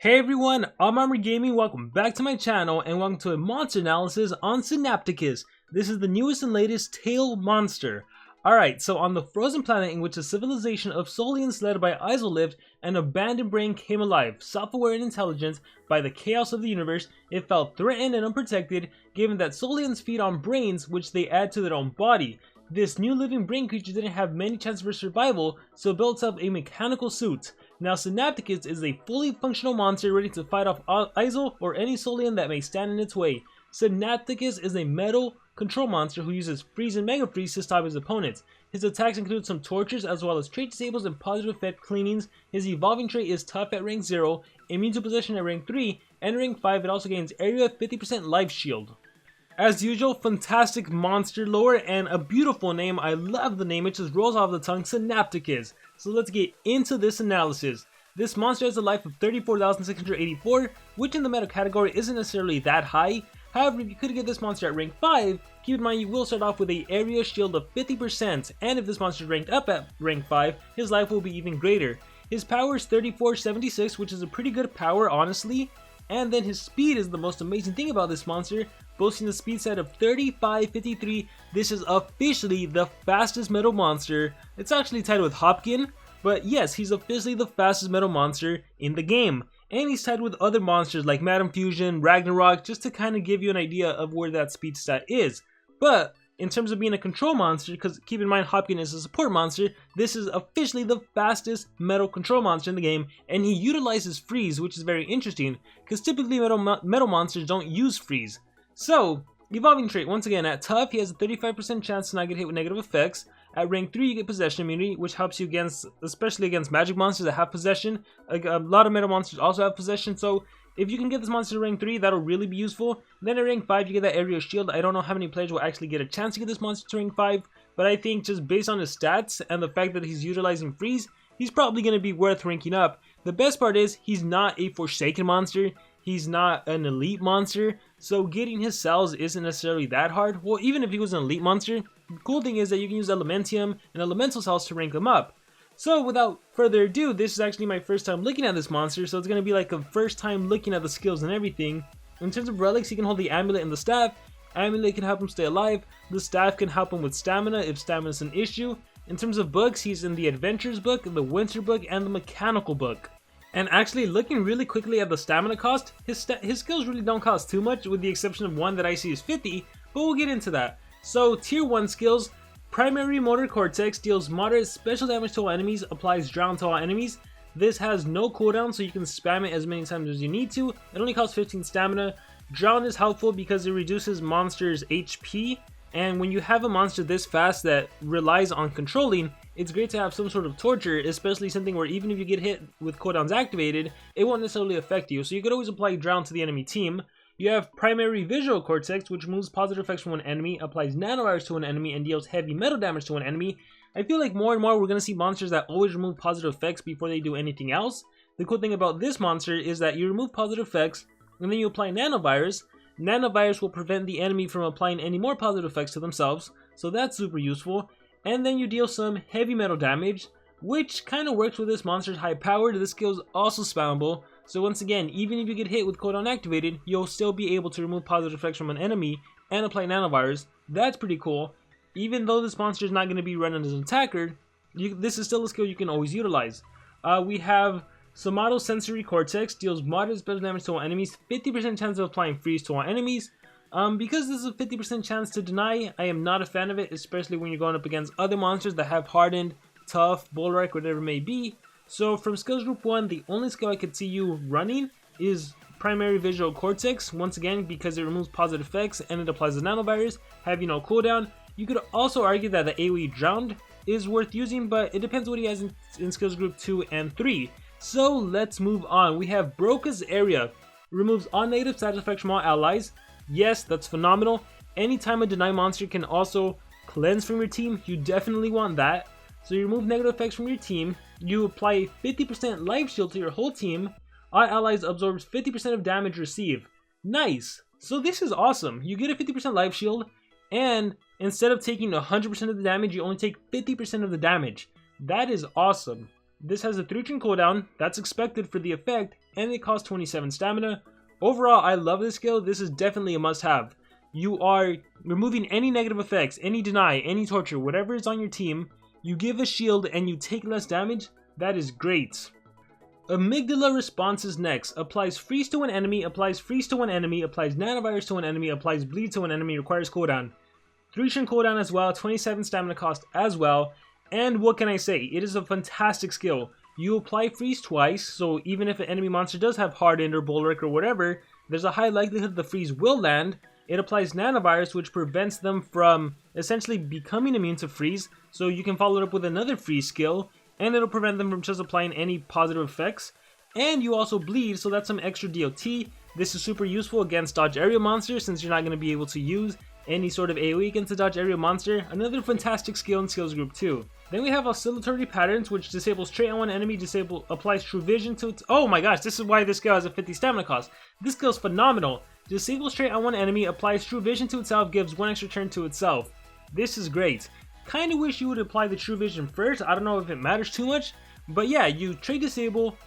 Hey everyone, I'm Armor Gaming, welcome back to my channel, and welcome to a monster analysis on Synaptikus. This is the newest and latest tail monster. Alright, so on the frozen planet in which a civilization of Solians led by Izal lived, an abandoned brain came alive, self-aware and intelligent by the chaos of the universe. It felt threatened and unprotected, given that Solians feed on brains which they add to their own body. This new living brain creature didn't have many chances for survival, so built up a mechanical suit. Now Synaptikus is a fully functional monster ready to fight off Izal or any Solian that may stand in its way. Synaptikus is a metal control monster who uses freeze and mega freeze to stop his opponents. His attacks include some tortures as well as trait disables and positive effect cleanings. His evolving trait is tough at rank 0, immune to possession at rank 3, and rank 5 it also gains area 50% life shield. As usual, fantastic monster lore and a beautiful name. I love the name, it just rolls off the tongue, Synaptikus. So let's get into this analysis. This monster has a life of 34,684, which in the meta category isn't necessarily that high. However, if you could get this monster at rank 5, keep in mind you will start off with a area shield of 50%, and if this monster is ranked up at rank 5, his life will be even greater. His power is 3476, which is a pretty good power honestly, and then his speed is the most amazing thing about this monster. Boasting a speed set of 3553, this is officially the fastest metal monster. It's actually tied with Hopkin, but yes, he's officially the fastest metal monster in the game. And he's tied with other monsters like Madam Fusion, Ragnarök, just to kind of give you an idea of where that speed stat is. But in terms of being a control monster, because keep in mind Hopkin is a support monster, this is officially the fastest metal control monster in the game, and he utilizes freeze, which is very interesting, because typically metal monsters don't use freeze. So, evolving trait, once again, at tough, he has a 35% chance to not get hit with negative effects. At rank 3, you get possession immunity, which helps you against, especially against magic monsters that have possession. A lot of metal monsters also have possession, so if you can get this monster to rank 3, that'll really be useful. Then at rank 5, you get that area shield. I don't know how many players will actually get a chance to get this monster to rank 5, but I think just based on his stats and the fact that he's utilizing freeze, he's probably going to be worth ranking up. The best part is, he's not a Forsaken monster. He's not an elite monster, so getting his cells isn't necessarily that hard. Well, even if he was an elite monster, the cool thing is that you can use Elementium and Elemental cells to rank him up. So without further ado, this is actually my first time looking at this monster, so it's going to be like a first time looking at the skills and everything. In terms of relics, he can hold the amulet and the staff. Amulet can help him stay alive. The staff can help him with stamina if stamina is an issue. In terms of books, he's in the Adventures book, the Winter book, and the Mechanical book. And actually, looking really quickly at the stamina cost, his skills really don't cost too much, with the exception of one that I see is 50, but we'll get into that. So, tier 1 skills, Primary Motor Cortex deals moderate special damage to all enemies, applies drown to all enemies. This has no cooldown, so you can spam it as many times as you need to. It only costs 15 stamina. Drown is helpful because it reduces monsters' HP, and when you have a monster this fast that relies on controlling, it's great to have some sort of torture, especially something where even if you get hit with cooldowns activated, it won't necessarily affect you, so you could always apply drown to the enemy team. You have Primary Visual Cortex, which removes positive effects from one enemy, applies nanovirus to an enemy, and deals heavy metal damage to an enemy. I feel like more and more we're going to see monsters that always remove positive effects before they do anything else. The cool thing about this monster is that you remove positive effects, and then you apply nanovirus. Nanovirus will prevent the enemy from applying any more positive effects to themselves, so that's super useful. And then you deal some heavy metal damage, which kind of works with this monster's high power. This skill is also spammable, so once again, even if you get hit with cooldown activated, you'll still be able to remove positive effects from an enemy and apply nanovirus. That's pretty cool. Even though this monster is not going to be running as an attacker, this is still a skill you can always utilize. We have Somatosensory Cortex, deals moderate special damage to all enemies, 50% chance of applying freeze to all enemies. Because this is a 50% chance to deny, I am not a fan of it, especially when you're going up against other monsters that have hardened, tough, bulwark, whatever it may be. So from skills group 1, the only skill I could see you running is Primary Visual Cortex, once again because it removes positive effects and it applies the nanovirus, having no cooldown. You could also argue that the AoE Drowned is worth using, but it depends what he has in skills group 2 and 3. So let's move on. We have Broca's Area, removes all negative side effects from all allies. Yes, that's phenomenal. Anytime a deny monster can also cleanse from your team, you definitely want that. So you remove negative effects from your team, you apply a 50% life shield to your whole team, all allies absorbs 50% of damage received. Nice! So this is awesome. You get a 50% life shield, and instead of taking 100% of the damage, you only take 50% of the damage. That is awesome. This has a 3-turn cooldown, that's expected for the effect, and it costs 27 stamina. Overall, I love this skill. This is definitely a must-have. You are removing any negative effects, any deny, any torture, whatever is on your team. You give a shield and you take less damage. That is great. Amygdala response is next. Applies freeze to an enemy, applies freeze to one enemy, applies nanovirus to an enemy, applies bleed to an enemy, requires cooldown. 3 turn cooldown as well, 27 stamina cost as well. And what can I say? It is a fantastic skill. You apply freeze twice, so even if an enemy monster does have hardened or bulwark or whatever, there's a high likelihood the freeze will land. It applies nanovirus, which prevents them from essentially becoming immune to freeze, so you can follow it up with another freeze skill, and it'll prevent them from just applying any positive effects. And you also bleed, so that's some extra DOT. This is super useful against dodge area monsters, since you're not going to be able to use any sort of AoE against a dodge area monster. Another fantastic skill in skills group 2. Then we have oscillatory patterns, which disables trait on one enemy, applies true vision to its— oh my gosh, this is why this skill has a 50 stamina cost. This skill is phenomenal. Disables trait on one enemy, applies true vision to itself, gives 1 extra turn to itself. This is great. Kinda wish you would apply the true vision first. I don't know if it matters too much, but yeah, you trait disable,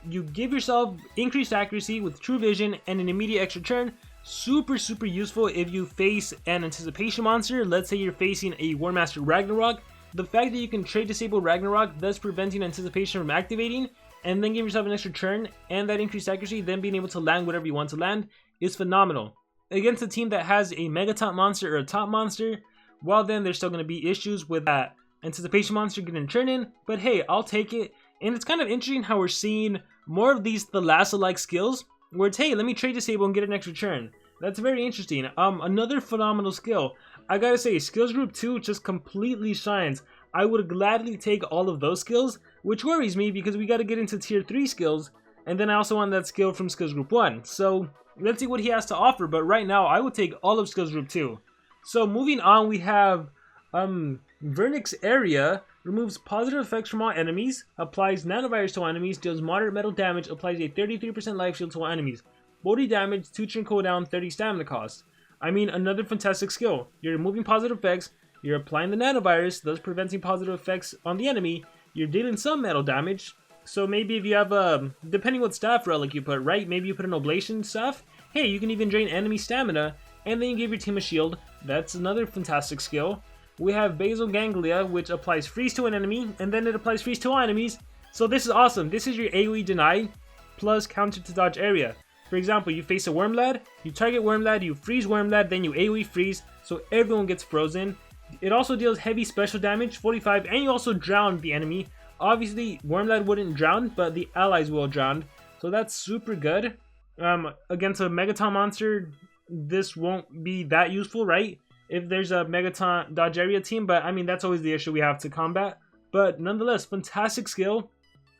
you give yourself increased accuracy with true vision and an immediate extra turn. Super useful if you face an anticipation monster. Let's say you're facing a warmaster Ragnarök. The fact that you can trait disable Ragnarök, thus preventing anticipation from activating, and then give yourself an extra turn and that increased accuracy, then being able to land whatever you want to land, is phenomenal. Against a team that has a mega top monster or a top monster, well then there's still going to be issues with that anticipation monster getting turned in, but hey, I'll take it. And it's kind of interesting how we're seeing more of these Thalassa-like skills, where it's, hey, let me trait disable and get an extra turn. That's very interesting. Another phenomenal skill. I gotta say, skills group 2 just completely shines. I would gladly take all of those skills, which worries me because we gotta get into tier 3 skills, and then I also want that skill from skills group 1. So let's see what he has to offer, but right now I would take all of skills group 2. So moving on, we have Vernix Area. Removes positive effects from all enemies, applies nanovirus to all enemies, deals moderate metal damage, applies a 33% life shield to all enemies. 40 damage, 2 turn cooldown, 30 stamina cost. I mean, another fantastic skill. You're removing positive effects, you're applying the nanovirus, thus preventing positive effects on the enemy, you're dealing some metal damage. So maybe if you have depending what staff relic you put, right? Maybe you put an oblation staff. Hey, you can even drain enemy stamina, and then you give your team a shield. That's another fantastic skill. We have Basal Ganglia, which applies freeze to an enemy, and then it applies freeze to all enemies. So this is awesome. This is your AoE deny, plus counter to dodge area. For example, you face a Wormlad, you target Wormlad, you freeze Wormlad, then you AoE freeze, so everyone gets frozen. It also deals heavy special damage, 45, and you also drown the enemy. Obviously, Wormlad wouldn't drown, but the allies will drown, so that's super good. Against a Megaton monster, this won't be that useful, right? If there's a Megaton dodge area team, but I mean, that's always the issue we have to combat. But nonetheless, fantastic skill.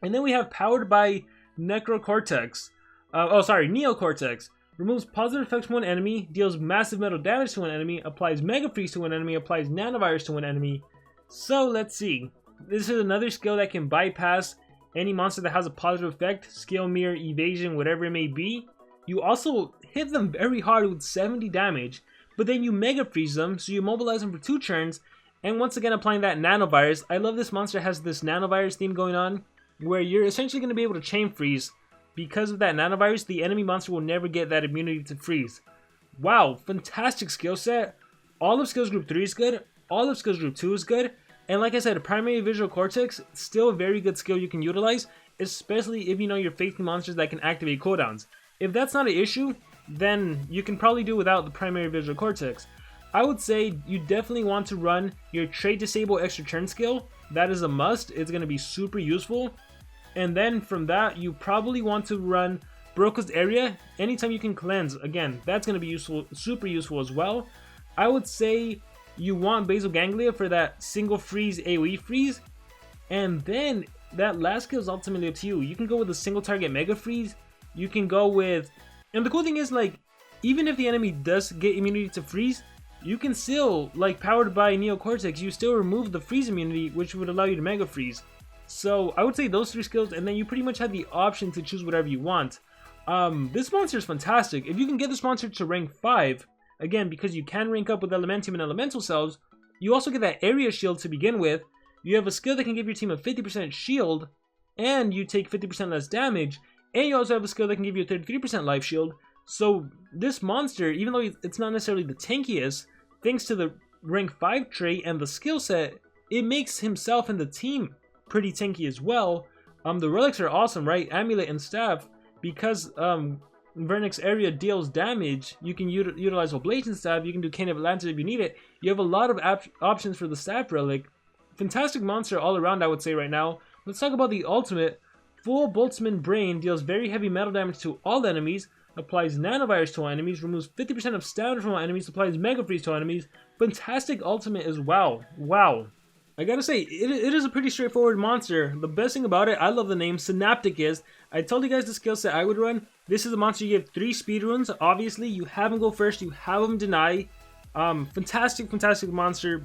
And then we have Powered by Neocortex. Removes positive effects from one enemy, deals massive metal damage to an enemy, applies Mega Freeze to an enemy, applies Nanovirus to an enemy. So let's see. This is another skill that can bypass any monster that has a positive effect, scale, mirror, evasion, whatever it may be. You also hit them very hard with 70 damage. But then you Mega Freeze them, so you mobilize them for 2 turns, and once again applying that Nanovirus. I love this monster has this Nanovirus theme going on, where you're essentially going to be able to chain freeze. Because of that Nanovirus, the enemy monster will never get that immunity to freeze. Wow, fantastic skill set. All of skills group 3 is good, all of skills group 2 is good, and like I said, primary visual cortex, still a very good skill you can utilize, especially if you know you're facing monsters that can activate cooldowns. If that's not an issue, then you can probably do without the primary visual cortex. I would say you definitely want to run your trait disable extra turn skill. That is a must. It's going to be super useful. And then from that, you probably want to run Broca's Area anytime you can cleanse. Again, that's going to be useful, super useful as well. I would say you want Basal Ganglia for that single freeze AoE freeze. And then that last skill is ultimately up to you. You can go with a single target Mega Freeze. You can go with... And the cool thing is, like, even if the enemy does get immunity to freeze, you can still, like, powered by Neocortex, you still remove the freeze immunity, which would allow you to Mega Freeze. So I would say those 3 skills, and then you pretty much have the option to choose whatever you want. This monster is fantastic. If you can get this monster to rank 5, again, because you can rank up with Elementium and Elemental Cells, you also get that area shield to begin with. You have a skill that can give your team a 50% shield, and you take 50% less damage. and you also have a skill that can give you a 33% life shield. So this monster, even though it's not necessarily the tankiest, thanks to the rank 5 trait and the skill set, it makes himself and the team pretty tanky as well. The relics are awesome, right? Amulet and staff, because Vernix area deals damage, you can utilize Oblation Staff, you can do Cane of Atlantis if you need it. You have a lot of options for the staff relic. Fantastic monster all around, I would say right now. Let's talk about the ultimate. Full Boltzmann Brain deals very heavy metal damage to all enemies, applies nanovirus to all enemies, removes 50% of stamina from all enemies, applies Mega Freeze to all enemies. Fantastic ultimate as well. Wow. I gotta say, it is a pretty straightforward monster. The best thing about it, I love the name, Synaptikus. I told you guys the skill set I would run. This is the monster you give 3 speed runes. Obviously, you have him go first, you have him deny. Fantastic monster.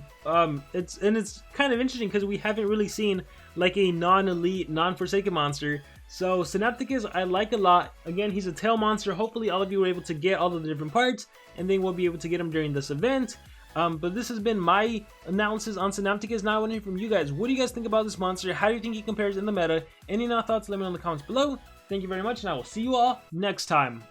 It's kind of interesting because we haven't really seen like a non-elite, non-forsaken monster. So Synaptikus I like a lot. Again, he's a tail monster. Hopefully all of you were able to get all of the different parts, and then we'll be able to get him during this event. But this has been my analysis on Synaptikus. Now I want to hear from you guys. What do you guys think about this monster? How do you think he compares in the meta? Any thoughts, let me know in the comments below. Thank you very much, and I will see you all next time.